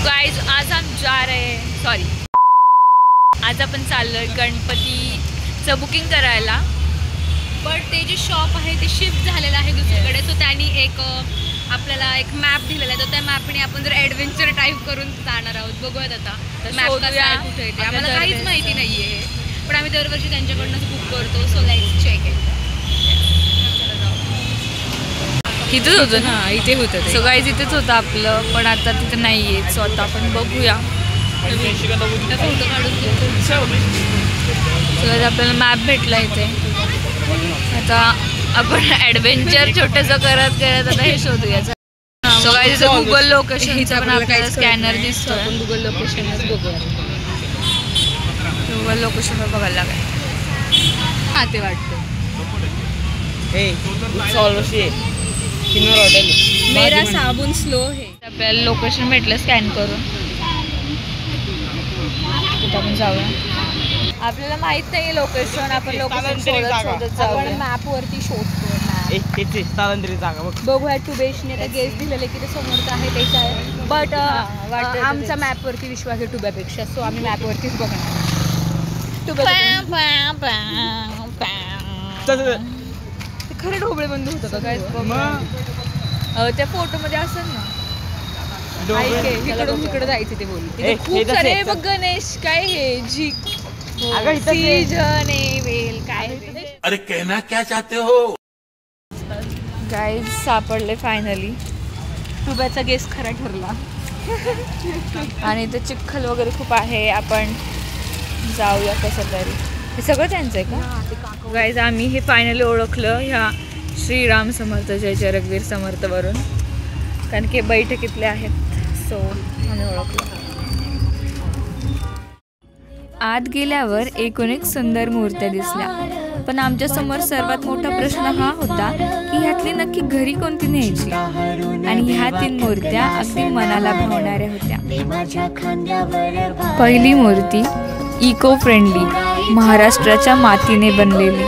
Guys आज हम जा रहे हैं आज आपण चाललोय गणपतीचं बुकिंग करायला, बट ते जे शॉप आहे ते शिफ्ट झालेलं आहे दुसरीकडे. सो त्यांनी एक आपल्याला एक मॅप दिलेला आहे, तर त्या मॅपने आपण जर ॲडव्हेंचर टाईप करून जाणार आहोत. बघूयात आता मॅप कसा आहे, कुठे येते आम्हाला काहीच माहिती नाही आहे, पण आम्ही दरवर्षी त्यांच्याकडूनच बुक करतो. So let's check it. इथेच होतं ना, इथे होतं सो गाईज इथेच होतं आपलं, पण आता तिथं नाही आहे. सो आता आपण बघूया, फोटो काढून सो आपल्याला मॅप भेटला इथे. आता आपण ॲडव्हेंचर छोटंसं करत करत आता हे शोधूया. सो गाईज इथं गुगल लोकेशनचा पण आपल्याला स्कॅनर दिसतो. आपण गुगल लोकेशनच बघूया. गुगल लोकेशनवर बघायला लागेल. हां ते वाटतं मेरा साबुन स्लो है. आपल्याला लोकेशन भेटलं स्कॅन करून. आपण जाऊया. आपल्याला माहित नाही लोकेशन, आपण लोकेशन शोधत जाऊ. मॅपवरती शोधतो. बघूया टुबेशने त्या गेस दिलेले की ते समोरचं आहे तेच आहे, बट आमचा मॅपवरती विश्वास आहे टुब्यापेक्षा. सो आम्ही मॅपवरतीच बघणार. खरे ढोबळे बंद होतं का काय त्या फोटो मध्ये असेल ना. इकडून तिकडे जायचं ते बोलले. खूप सारे बघ गणेश काय हे जी वेल काय. अरे कहना क्या चाहते हो. गाईज सापडले फायनली. टुब्याचा गेस खरा ठरला. आणि ते चिखल वगैरे खूप आहे. आपण जाऊया कसं तरी. हे सगळं त्यांचं आहे का गाईज. आम्ही हे फायनली ओळखलं ह्या श्रीराम समर्थ जय रघुवीर समर्थवरून, कारण की बैठकीतले आहेत. सो आम्ही ओळखलं. आत गेल्यावर एकूण एक सुंदर मूर्त्या दिसल्या, पण आमच्या समोर सर्वात मोठा प्रश्न हा होता की ह्यातली नक्की घरी कोणती न्यायची. आणि ह्या 3 मूर्त्या अगदी मनाला भावणाऱ्या होत्या. पहिली मूर्ती इको फ्रेंडली, महाराष्ट्राच्या मातीने बनलेली.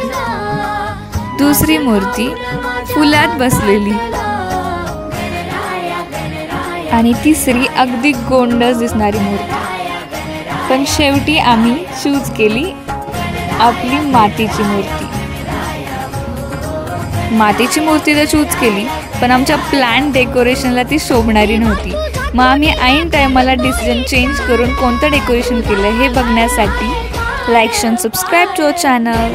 दुसरी मूर्ती फुलात बसलेली. आणि तिसरी अगदी गोंडस दिसणारी मूर्ती. पण शेवटी आम्ही चूज केली आपली मातीची मूर्ती. मातीची मूर्ती तर चूज केली, पण आमच्या प्लॅन डेकोरेशनला ती शोभणारी नव्हती. मग आम्ही ऐन टायमाला डिसिजन चेंज करून कोणतं डेकोरेशन केलं हे बघण्यासाठी लाईक आणि सबस्क्राईब टू अवर चॅनल.